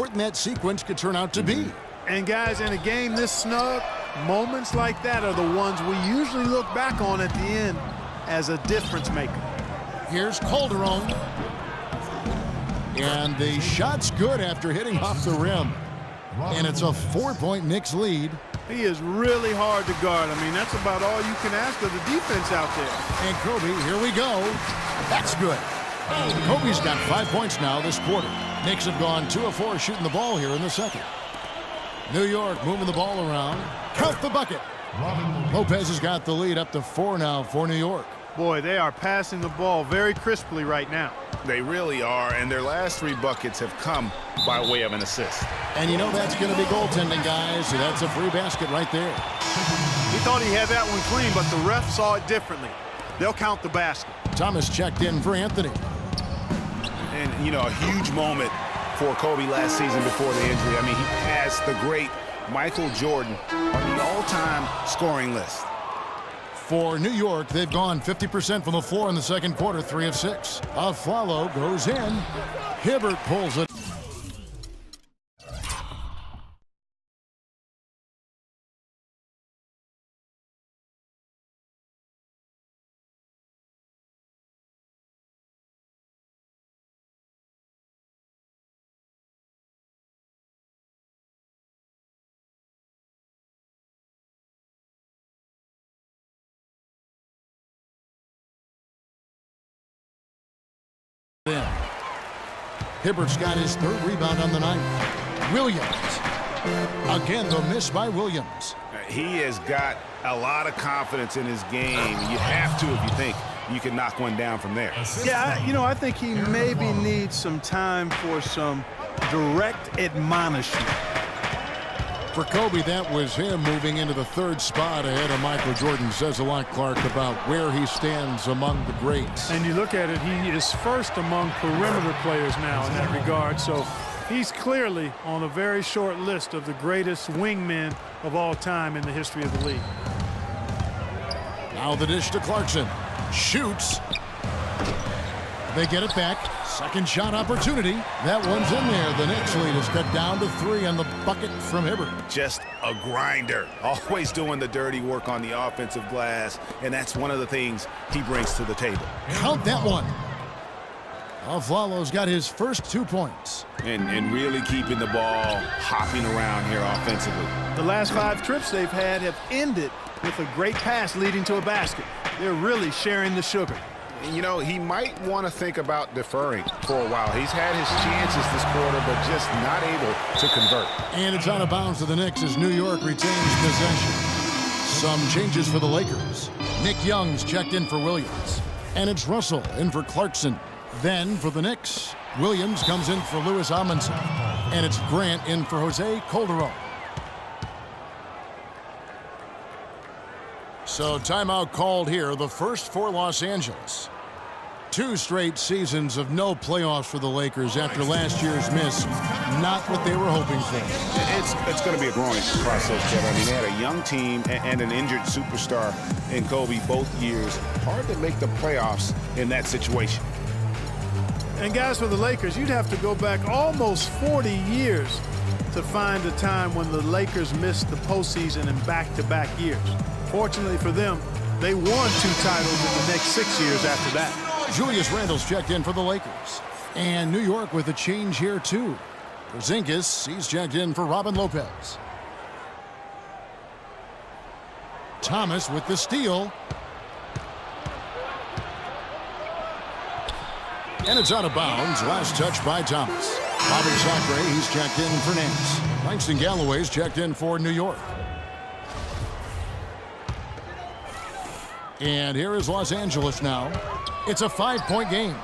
important that sequence could turn out to be. And guys, in a game this snug, moments like that are the ones we usually look back on at the end as a difference maker. Here's Calderon. And the shot's good after hitting off the rim. And it's a 4-point Knicks lead. He is really hard to guard. I mean, that's about all you can ask of the defense out there. And Kobe, here we go. That's good. Kobe's got 5 points now this quarter. Knicks have gone 2 of 4 shooting the ball here in the second. New York moving the ball around. Count the bucket. Lopez has got the lead up to 4 now for New York. Boy, they are passing the ball very crisply right now. They really are, and their last 3 buckets have come by way of an assist. And you know that's going to be goaltending, guys, so that's a free basket right there. He thought he had that one clean, but the ref saw it differently. They'll count the basket. Thomas checked in for Anthony. And, you know, a huge moment for Kobe last season before the injury. I mean, he passed the great Michael Jordan on the all-time scoring list. For New York, they've gone 50% from the floor in the second quarter, 3 of 6. Afflalo goes in. Hibbert pulls it. Hibbert's got his 3rd rebound on the night. Williams. Again, the miss by Williams. He has got a lot of confidence in his game. You have to if you think you can knock one down from there. Yeah, I think he maybe needs some time for some direct admonishment. For Kobe, that was him moving into the 3rd spot ahead of Michael Jordan. Says a lot, Clark, about where he stands among the greats. And you look at it, he is first among perimeter players now in that regard. So he's clearly on a very short list of the greatest wingmen of all time in the history of the league. Now the dish to Clarkson. Shoots. They get it back. Second shot opportunity. That one's in there. The Knicks lead is cut down to 3 on the bucket from Hibbert. Just a grinder. Always doing the dirty work on the offensive glass, and that's one of the things he brings to the table. Count that one. Afflalo's got his first 2 points. And really keeping the ball hopping around here offensively. The last 5 trips they've had have ended with a great pass leading to a basket. They're really sharing the sugar. You know, he might want to think about deferring for a while. He's had his chances this quarter, but just not able to convert. And it's out of bounds to the Knicks as New York retains possession. Some changes for the Lakers. Nick Young's checked in for Williams. And it's Russell in for Clarkson. Then for the Knicks, Williams comes in for Louis Amundsen. And it's Grant in for Jose Calderon. So timeout called here, the first for Los Angeles. 2 straight seasons of no playoffs for the Lakers after last year's miss. Not what they were hoping for. It's going to be a growing process, Kevin. I mean, they had a young team and an injured superstar in Kobe both years. Hard to make the playoffs in that situation. And guys, for the Lakers, you'd have to go back almost 40 years to find a time when the Lakers missed the postseason in back-to-back years. Fortunately for them, they won 2 titles in the next 6 years after that. Julius Randle's checked in for the Lakers. And New York with a change here, too. Porzingis, he's checked in for Robin Lopez. Thomas with the steal. And it's out of bounds. Last touch by Thomas. Bobby Sacre, he's checked in for Nance. Langston Galloway's checked in for New York. And here is Los Angeles now. It's a 5-point game.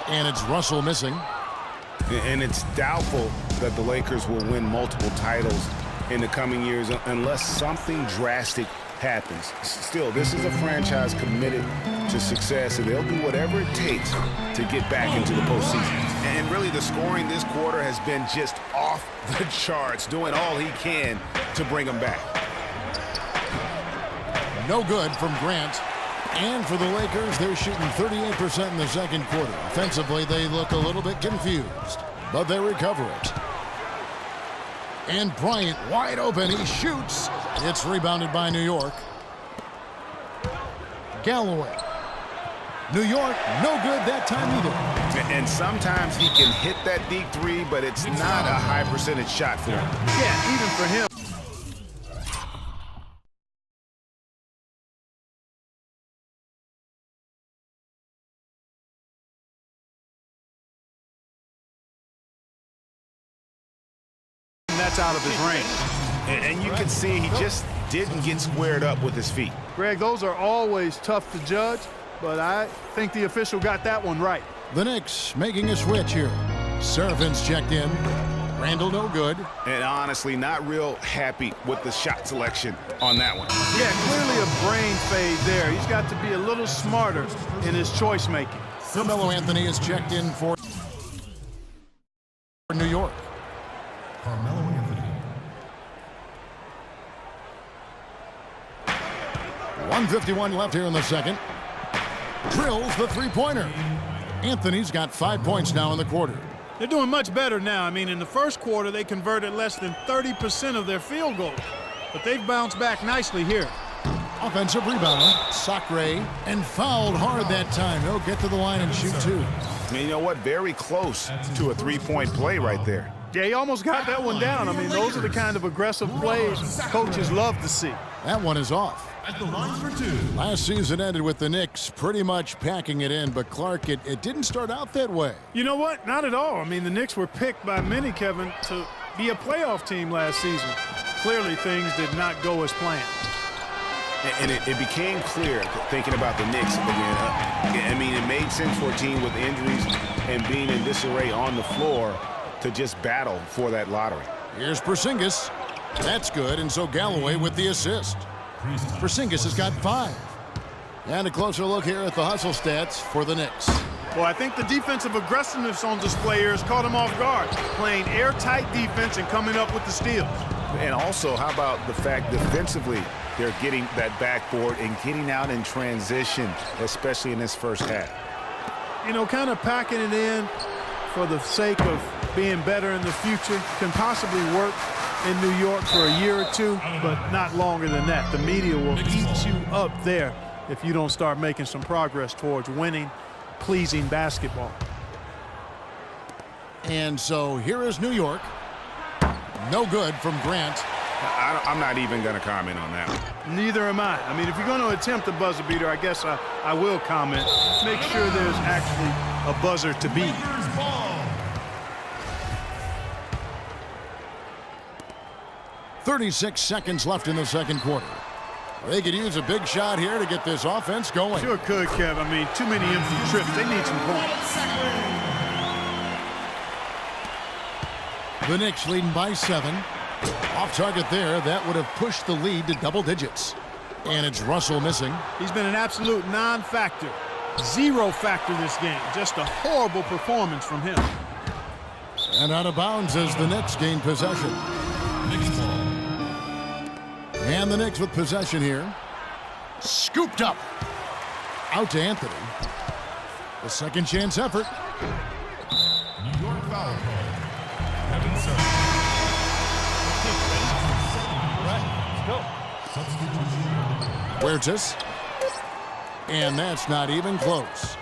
And it's Russell missing. And it's doubtful that the Lakers will win multiple titles in the coming years unless something drastic happens. Still, this is a franchise committed to success, and they'll do whatever it takes to get back into the postseason. And really, the scoring this quarter has been just off the charts, doing all he can to bring them back. No good from Grant. And for the Lakers, they're shooting 38% in the second quarter. Offensively, they look a little bit confused. but they recover it. And Bryant wide open. He shoots. It's rebounded by New York. Galloway. New York, no good that time either. And sometimes he can hit that deep three, but it's not a high percentage shot for him. Yeah, even for him. That's out of his range. And you can see he just didn't get squared up with his feet. Greg, those are always tough to judge, but I think the official got that one right. The Knicks making a switch here. Seraphin's checked in. Randall no good. And honestly, not real happy with the shot selection on that one. Yeah, clearly a brain fade there. He's got to be a little smarter in his choice making. Carmelo Anthony is checked in for New York. Carmelo Anthony. 1:51 left here in the second. Drills the three-pointer. Anthony's got 5 points now in the quarter. They're doing much better now. I mean, in the first quarter, they converted less than 30% of their field goals. But they've bounced back nicely here. Offensive rebound. Sacre, and fouled hard that time. He'll get to the line and shoot two. And you know what? Very close to a three-point play right there. Yeah, he almost got that one down. I mean, those are the kind of aggressive plays coaches love to see. That one is off. At the line for two. Last season ended with the Knicks pretty much packing it in, but Clark, it didn't start out that way. You know what? Not at all. I mean, the Knicks were picked by many, Kevin, to be a playoff team last season. Clearly, things did not go as planned. And it became clear, thinking about the Knicks again. I mean, it made sense for a team with injuries and being in disarray on the floor to just battle for that lottery. Here's Porzingis. That's good, and so Galloway with the assist. Porzingis has got 5. And a closer look here at the hustle stats for the Knicks. Well, I think the defensive aggressiveness on display here has caught him off guard, playing airtight defense and coming up with the steals. And also, how about the fact defensively, they're getting that backboard and getting out in transition, especially in this first half. You know, kind of packing it in for the sake of being better in the future can possibly work in New York for a year or two, but not longer than that. The media will eat you up there if you don't start making some progress towards winning, pleasing basketball. And so here is New York. No good from Grant. I'm not even going to comment on that one. Neither am I. I mean, if you're going to attempt a buzzer beater, I guess I will comment. Make sure there's actually a buzzer to beat. 36 seconds left in the second quarter. They could use a big shot here to get this offense going. Sure could, Kev. I mean, too many empty trips. They need some points. The Knicks leading by 7. Off target there. That would have pushed the lead to double digits. And it's Russell missing. He's been an absolute non-factor. Zero factor this game. Just a horrible performance from him. And out of bounds as the Knicks gain possession. And the Knicks with possession here. Scooped up. Out to Anthony. The second chance effort. New York foul call. Kevin Sutton. Huertas. And that's not even close.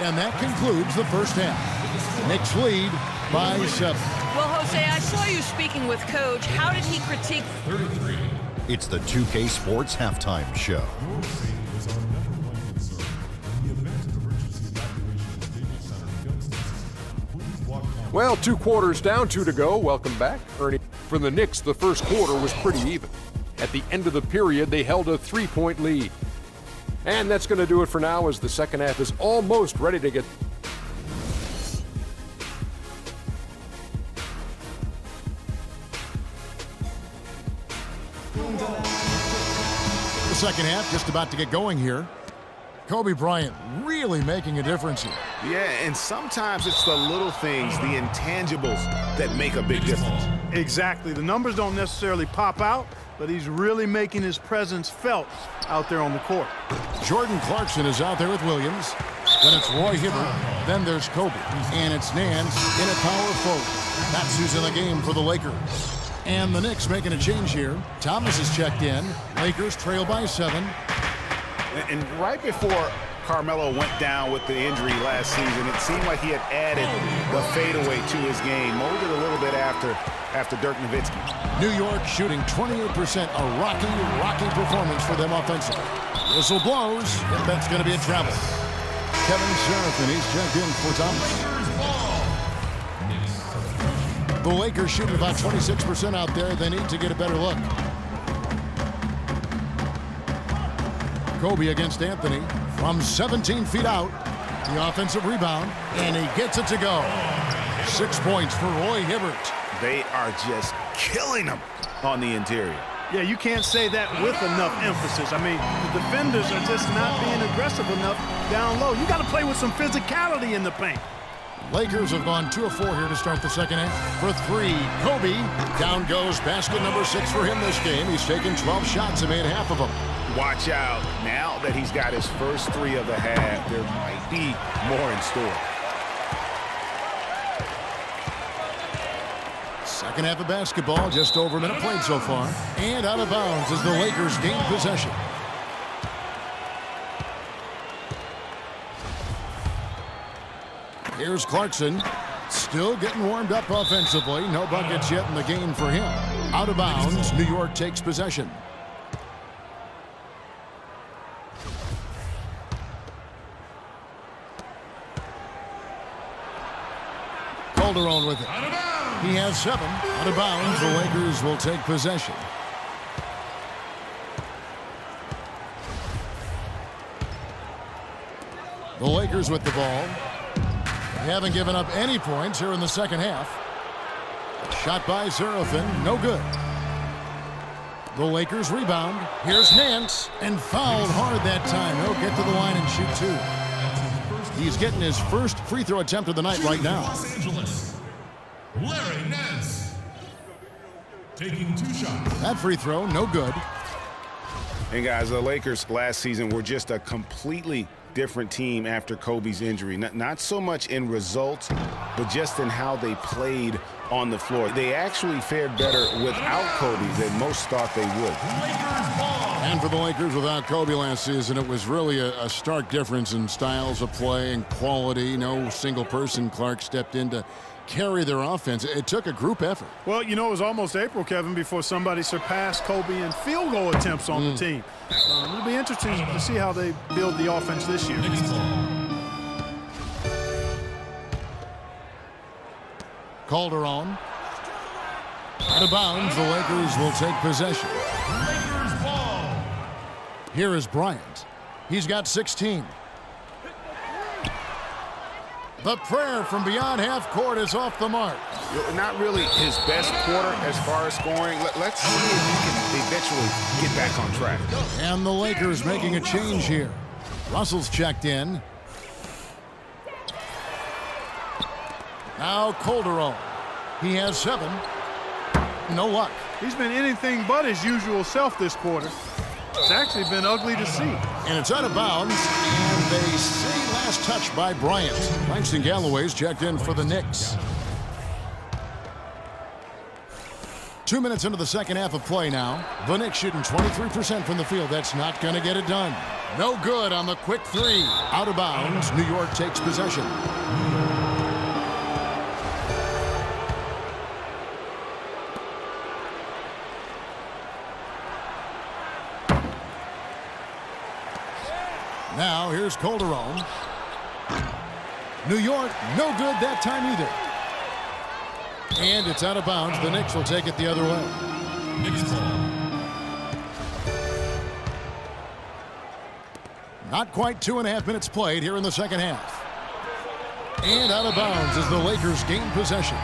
And that concludes the first half. Knicks lead by 7. Well, Jose, I saw you speaking with Coach. How did he critique? 33. It's the 2K Sports Halftime Show. Your safety is our number one concern. In the event of emergency evacuation of Staples Center Gun Station, please walk down. Well, 2 quarters down, 2 to go. Welcome back, Ernie. For the Knicks, the first quarter was pretty even. At the end of the period, they held a 3-point lead. And that's going to do it for now as the second half is almost ready to get. The second half just about to get going here. Kobe Bryant really making a difference here. Yeah, and sometimes it's the little things, the intangibles, that make a big difference. Exactly. The numbers don't necessarily pop out, but he's really making his presence felt out there on the court. Jordan Clarkson is out there with Williams. Then it's Roy Hibbert. Then there's Kobe. And it's Nance in a power forward. That's who's in the game for the Lakers. And the Knicks making a change here. Thomas is checked in. Lakers trail by 7. And right before Carmelo went down with the injury last season, it seemed like he had added the fadeaway to his game, molded a little bit after Dirk Nowitzki. New York shooting 28%, a rocky performance for them offensively. Whistle blows, and that's going to be a travel. Kevin Seraphin, he's checked in for Thomas. The Lakers shooting about 26% out there. They need to get a better look. Kobe against Anthony from 17 feet out. The offensive rebound, and he gets it to go. 6 points for Roy Hibbert. They are just killing them on the interior. Yeah, you can't say that with enough emphasis. I mean, the defenders are just not being aggressive enough down low. You got to play with some physicality in the paint. Lakers have gone 2 of 4 here to start the second half. For 3, Kobe. Down goes basket number 6 for him this game. He's taken 12 shots and made half of them. Watch out. Now that he's got his first 3 of the half, there might be more in store. Second half of basketball, just over a minute played so far. And out of bounds as the Lakers gain possession. Here's Clarkson, still getting warmed up offensively. No buckets yet in the game for him. Out of bounds, New York takes possession. Calderon with it. He has 7. Out of bounds, the Lakers will take possession. The Lakers with the ball. They haven't given up any points here in the second half. Shot by Seraphin, no good. The Lakers rebound. Here's Nance, and fouled hard that time. He'll get to the line and shoot 2. He's getting his first free throw attempt of the night right now. Los Angeles, Larry Nance, taking 2 shots. That free throw, no good. And guys, the Lakers last season were just a completely different team after Kobe's injury. Not so much in results, but just in how they played on the floor. They actually fared better without Kobe than most thought they would. And for the Lakers without Kobe last season, it was really a stark difference in styles of play and quality. No single person, Clark, stepped in to carry their offense. It took a group effort. Well, you know, it was almost April, Kevin, before somebody surpassed Kobe in field goal attempts on the team. It'll be interesting to see how they build the offense this year. Calderon. Out of bounds, the Lakers will take possession. Lakers ball. Here is Bryant. He's got 16. The prayer from beyond half court is off the mark. Not really his best quarter as far as scoring. Let's see if he can eventually get back on track. And the Lakers making a change here. Russell's checked in. Now Calderon. He has 7. No luck. He's been anything but his usual self this quarter. It's actually been ugly to see. And it's out of bounds, and they say last touch by Bryant. Langston Galloway's checked in for the Knicks. 2 minutes into the second half of play now. The Knicks shooting 23% from the field. That's not going to get it done. No good on the quick 3. Out of bounds, New York takes possession. Now, here's Calderon. New York, no good that time either. And it's out of bounds. The Knicks will take it the other way. Knicks ball. Not quite 2.5 minutes played here in the second half. And out of bounds as the Lakers gain possession.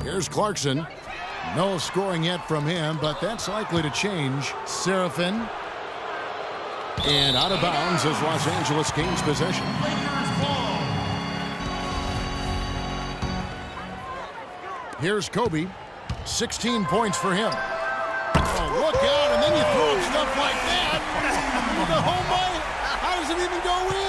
Here's Clarkson. No scoring yet from him, but that's likely to change. Seraphin. And out of bounds as Los Angeles gains possession. Here's Kobe. 16 points for him. Oh, look out, and then you throw him stuff like that. the home run. How does it even go in?